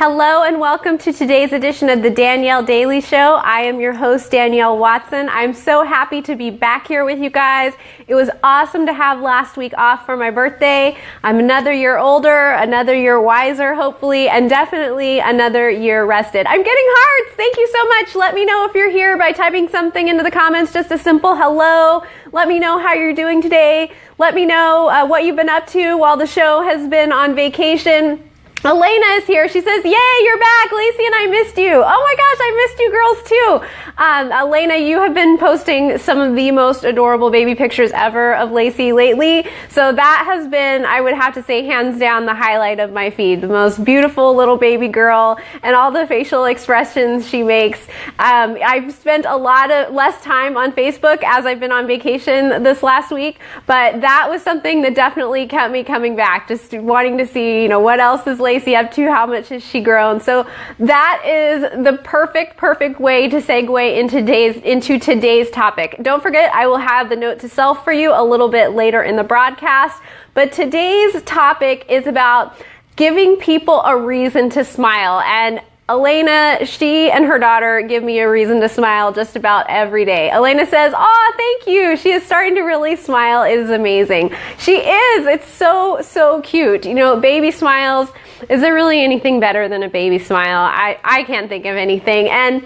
Hello and welcome to today's edition of the Danielle Daily Show. I am your host, Danielle Watson. I'm so happy to be back here with you guys. It was awesome to have last week off for my birthday. I'm another year older, another year wiser, hopefully, and definitely another year rested. I'm getting hearts. Thank you so much. Let me know if you're here by typing something into the comments, just a simple hello. Let me know how you're doing today. Let me know what you've been up to while the show has been on vacation. Elena is here. She says, yay, you're back. Lacey and I missed you. Oh my gosh, I missed you girls too. Elena, you have been posting some of the most adorable baby pictures ever of Lacey lately. So that has been, I would have to say, hands down the highlight of my feed. The most beautiful little baby girl and all the facial expressions she makes. I've spent a lot less time on Facebook as I've been on vacation this last week, but that was something that definitely kept me coming back, just wanting to see, what else is Lacey up to? How much has she grown? So that is the perfect way to segue into today's topic. Don't forget, I will have the note to self for you a little bit later in the broadcast. But today's topic is about giving people a reason to smile. And Elena, she and her daughter give me a reason to smile just about every day. Elena says, oh, thank you. She is starting to really smile. It is amazing. She is. It's so cute. Baby smiles. Is there really anything better than a baby smile? I can't think of anything. And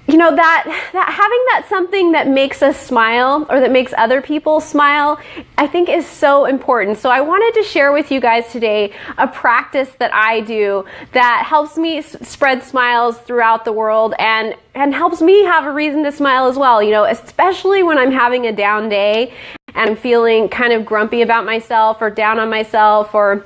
that having that something that makes us smile or that makes other people smile, I think is so important. So I wanted to share with you guys today a practice that I do that helps me spread smiles throughout the world and helps me have a reason to smile as well, especially when I'm having a down day and I'm feeling kind of grumpy about myself or down on myself or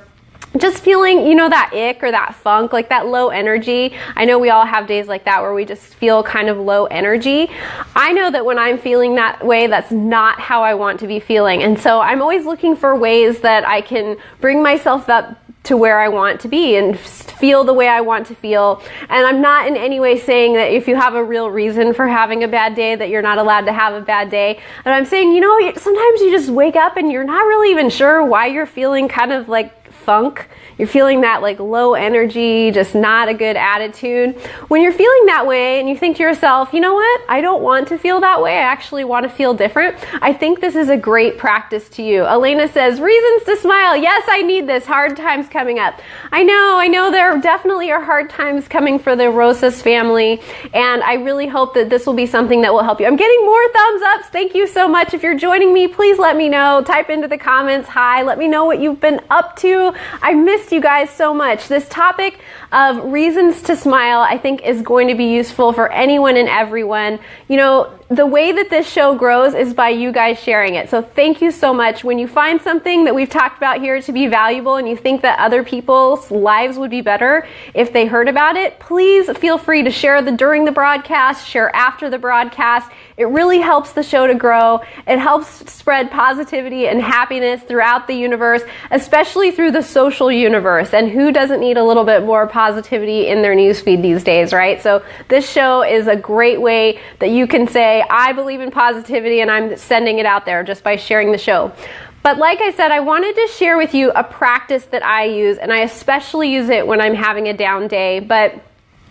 just feeling, that ick or that funk, like that low energy. I know we all have days like that where we just feel kind of low energy. I know that when I'm feeling that way, that's not how I want to be feeling. And so I'm always looking for ways that I can bring myself up to where I want to be and feel the way I want to feel. And I'm not in any way saying that if you have a real reason for having a bad day that you're not allowed to have a bad day. And I'm saying, sometimes you just wake up and you're not really even sure why you're feeling kind of like funk. You're feeling that like low energy, just not a good attitude. When you're feeling that way and you think to yourself, you know what? I don't want to feel that way. I actually want to feel different. I think this is a great practice to you. Elena says, reasons to smile. Yes, I need this. Hard times coming up. I know there definitely are hard times coming for the Rosas family. And I really hope that this will be something that will help you. I'm getting more thumbs ups. Thank you so much. If you're joining me, please let me know. Type into the comments, hi. Let me know what you've been up to. I missed you guys so much. This topic of reasons to smile, I think, is going to be useful for anyone and everyone. The way that this show grows is by you guys sharing it. So thank you so much. When you find something that we've talked about here to be valuable and you think that other people's lives would be better if they heard about it, please feel free to share during the broadcast, share after the broadcast. It really helps the show to grow. It helps spread positivity and happiness throughout the universe, especially through the social universe. And who doesn't need a little bit more positivity in their newsfeed these days, right? So this show is a great way that you can say, I believe in positivity and I'm sending it out there just by sharing the show. But like I said, I wanted to share with you a practice that I use, and I especially use it when I'm having a down day, but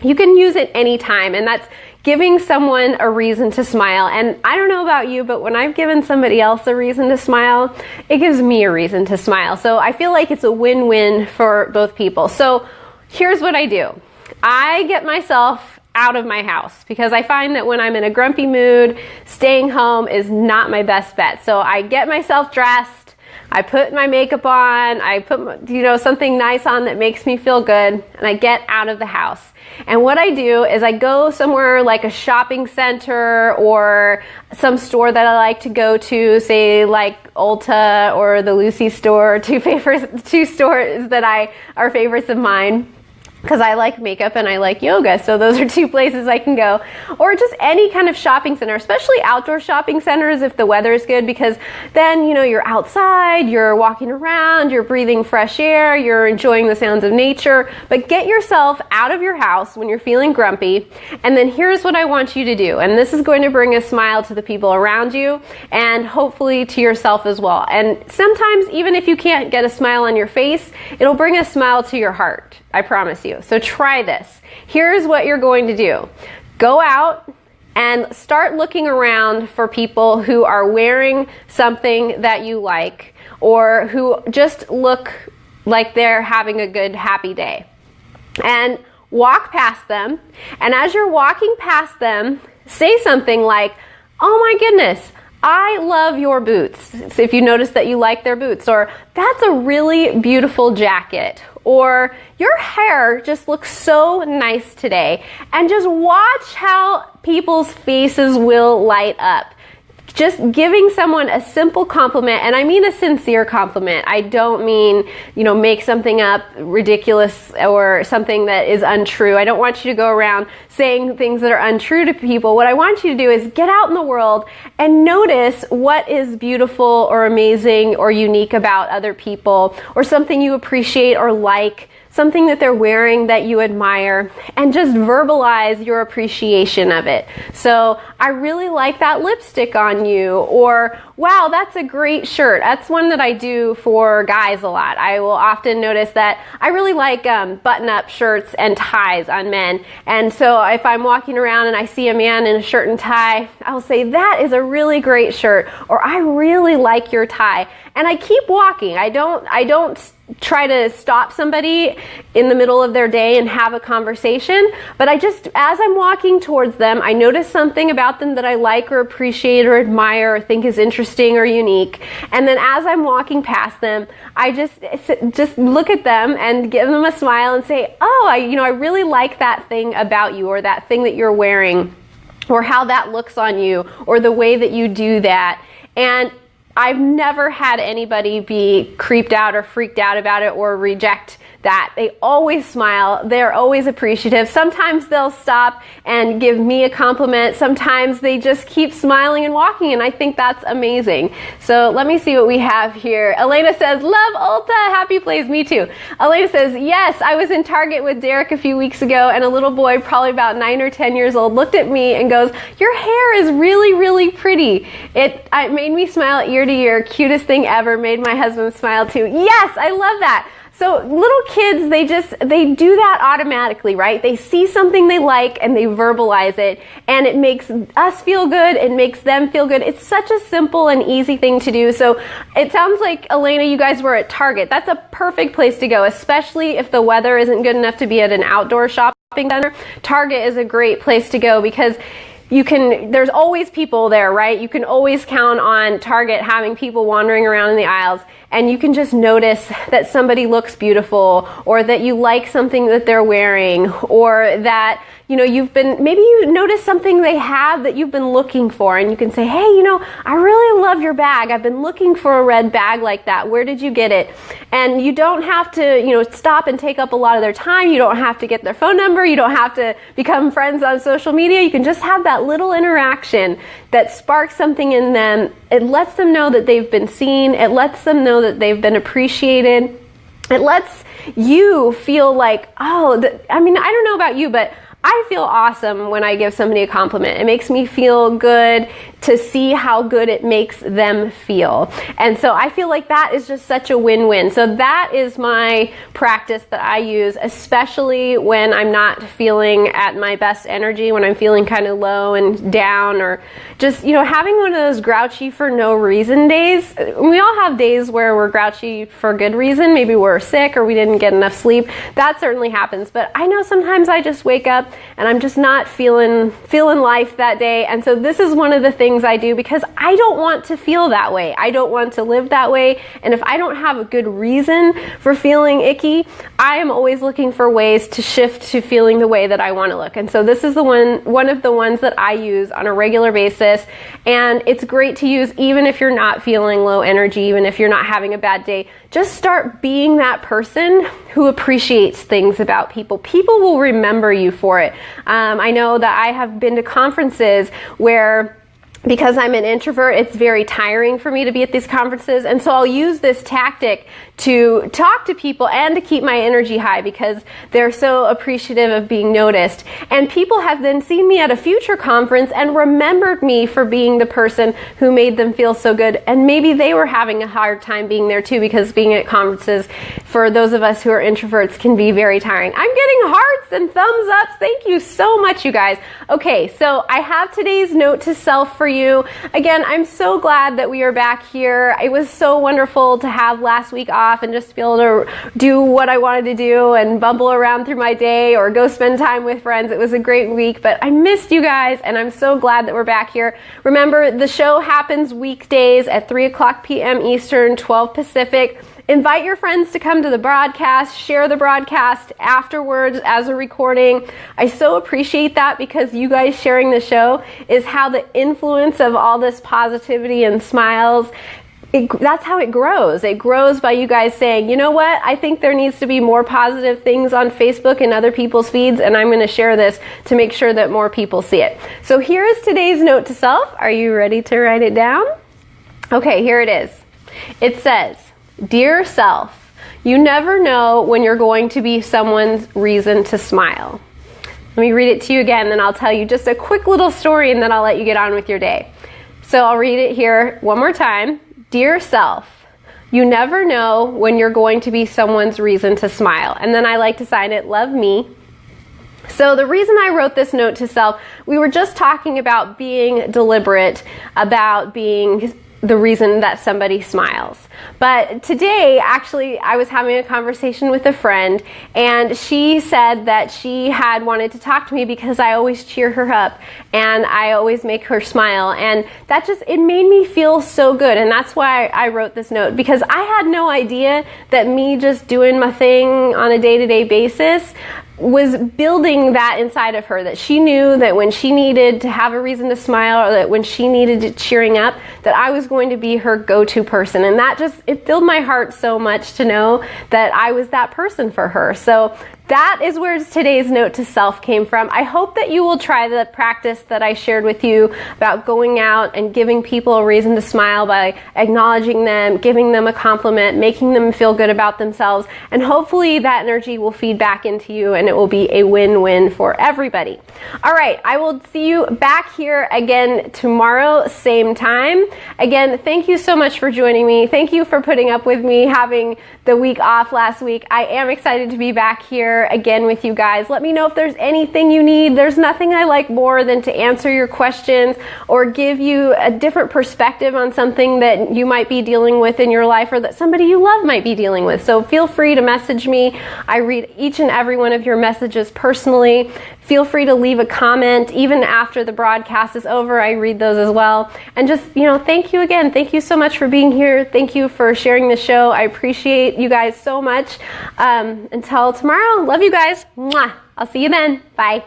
you can use it anytime, and that's giving someone a reason to smile. And I don't know about you, but when I've given somebody else a reason to smile, it gives me a reason to smile. So I feel like it's a win-win for both people. So here's what I do. I get myself out of my house because I find that when I'm in a grumpy mood, staying home is not my best bet. So I get myself dressed, I put my makeup on, I put something nice on that makes me feel good, and I get out of the house. And what I do is I go somewhere like a shopping center or some store that I like to go to, say like Ulta or the Lucy store, two stores that are favorites of mine. Because I like makeup and I like yoga, so those are two places I can go. Or just any kind of shopping center, especially outdoor shopping centers if the weather is good, because then, you're outside, you're walking around, you're breathing fresh air, you're enjoying the sounds of nature. But get yourself out of your house when you're feeling grumpy, and then here's what I want you to do. And this is going to bring a smile to the people around you and hopefully to yourself as well. And sometimes, even if you can't get a smile on your face, it'll bring a smile to your heart. I promise you. So try this. Here's what you're going to do. Go out and start looking around for people who are wearing something that you like, or who just look like they're having a good, happy day. And walk past them. And as you're walking past them, say something like, "Oh my goodness, I love your boots." So if you notice that you like their boots, or "That's a really beautiful jacket," or "Your hair just looks so nice today." And just watch how people's faces will light up. Just giving someone a simple compliment, and I mean a sincere compliment. I don't mean, make something up ridiculous or something that is untrue. I don't want you to go around saying things that are untrue to people. What I want you to do is get out in the world and notice what is beautiful or amazing or unique about other people, or something you appreciate or like, something that they're wearing that you admire, and just verbalize your appreciation of it. So, "I really like that lipstick on you," or "Wow, that's a great shirt." That's one that I do for guys a lot. I will often notice that I really like button-up shirts and ties on men. And so if I'm walking around and I see a man in a shirt and tie, I'll say, "That is a really great shirt," or "I really like your tie." And I keep walking. I don't try to stop somebody in the middle of their day and have a conversation, but as I'm walking towards them, I notice something about them that I like or appreciate or admire or think is interesting or unique. And then as I'm walking past them, I just look at them and give them a smile and say, "Oh, I really like that thing about you, or that thing that you're wearing, or how that looks on you, or the way that you do that." And I've never had anybody be creeped out or freaked out about it or reject that. They always smile. They're always appreciative. Sometimes they'll stop and give me a compliment. Sometimes they just keep smiling and walking, and I think that's amazing. So let me see what we have here. Elena says, "Love Ulta, happy plays." Me too. Elena says, "Yes, I was in Target with Derek a few weeks ago, and a little boy, probably about 9 or 10 years old, looked at me and goes, 'Your hair is really, really pretty.' It made me smile ear to ear. Cutest thing ever. Made my husband smile too." Yes, I love that. So little kids, they do that automatically, right? They see something they like and they verbalize it, and it makes us feel good, it makes them feel good. It's such a simple and easy thing to do. So it sounds like, Elena, you guys were at Target. That's a perfect place to go, especially if the weather isn't good enough to be at an outdoor shopping center. Target is a great place to go because there's always people there, right? You can always count on Target having people wandering around in the aisles, and you can just notice that somebody looks beautiful, or that you like something that they're wearing, or that maybe you notice something they have that you've been looking for, and you can say, "Hey, I really love your bag. I've been looking for a red bag like that. Where did you get it?" And you don't have to, stop and take up a lot of their time. You don't have to get their phone number. You don't have to become friends on social media. You can just have that little interaction that sparks something in them. It lets them know that they've been seen. It lets them know that they've been appreciated. It lets you feel like, I don't know about you, but I feel awesome when I give somebody a compliment. It makes me feel good to see how good it makes them feel. And so I feel like that is just such a win-win. So that is my practice that I use, especially when I'm not feeling at my best energy, when I'm feeling kind of low and down, or just, having one of those grouchy for no reason days. We all have days where we're grouchy for good reason. Maybe we're sick or we didn't get enough sleep. That certainly happens. But I know sometimes I just wake up and I'm just not feeling life that day. And so this is one of the things I do, because I don't want to feel that way. I don't want to live that way. And if I don't have a good reason for feeling icky, I am always looking for ways to shift to feeling the way that I want to look. And so this is one of the ones that I use on a regular basis. And it's great to use even if you're not feeling low energy, even if you're not having a bad day. Just start being that person who appreciates things about people. People will remember you for it. I know that I have been to conferences where because I'm an introvert, it's very tiring for me to be at these conferences, and so I'll use this tactic to talk to people and to keep my energy high because they're so appreciative of being noticed. And people have then seen me at a future conference and remembered me for being the person who made them feel so good, and maybe they were having a hard time being there too, because being at conferences for those of us who are introverts can be very tiring. I'm getting hearts and thumbs ups. Thank you so much, you guys. Okay, so I have today's note to self for you. Again, I'm so glad that we are back here. It was so wonderful to have last week off and just to be able to do what I wanted to do and bumble around through my day or go spend time with friends. It was a great week, but I missed you guys, and I'm so glad that we're back here. Remember, the show happens weekdays at 3 o'clock p.m. Eastern, 12 Pacific. Invite your friends to come to the broadcast, share the broadcast afterwards as a recording. I so appreciate that because you guys sharing the show is how the influence of all this positivity and smiles, that's how it grows. It grows by you guys saying, you know what, I think there needs to be more positive things on Facebook and other people's feeds, and I'm going to share this to make sure that more people see it. So here is today's note to self. Are you ready to write it down? Okay, here it is. It says, "Dear self, you never know when you're going to be someone's reason to smile." Let me read it to you again, then I'll tell you just a quick little story, and then I'll let you get on with your day. So I'll read it here one more time. Dear self, you never know when you're going to be someone's reason to smile. And then I like to sign it, love me. So the reason I wrote this note to self, we were just talking about being deliberate, about being the reason that somebody smiles. But today, actually, I was having a conversation with a friend, and she said that she had wanted to talk to me because I always cheer her up and I always make her smile, and that just, it made me feel so good. And that's why I wrote this note, because I had no idea that me just doing my thing on a day-to-day basis was building that inside of her, that she knew that when she needed to have a reason to smile, or that when she needed cheering up, that I was going to be her go-to person. And that just, it filled my heart so much to know that I was that person for her. So that is where today's note to self came from. I hope that you will try the practice that I shared with you about going out and giving people a reason to smile by acknowledging them, giving them a compliment, making them feel good about themselves, and hopefully that energy will feed back into you and it will be a win-win for everybody. All right, I will see you back here again tomorrow, same time. Again, thank you so much for joining me. Thank you for putting up with me having the week off last week. I am excited to be back here again with you guys. Let me know if there's anything you need. There's nothing I like more than to answer your questions or give you a different perspective on something that you might be dealing with in your life or that somebody you love might be dealing with. So feel free to message me. I read each and every one of your messages personally. Feel free to leave a comment even after the broadcast is over. I read those as well. And just, thank you again. Thank you so much for being here. Thank you for sharing the show. I appreciate you guys so much. Until tomorrow, love you guys. Mwah. I'll see you then. Bye.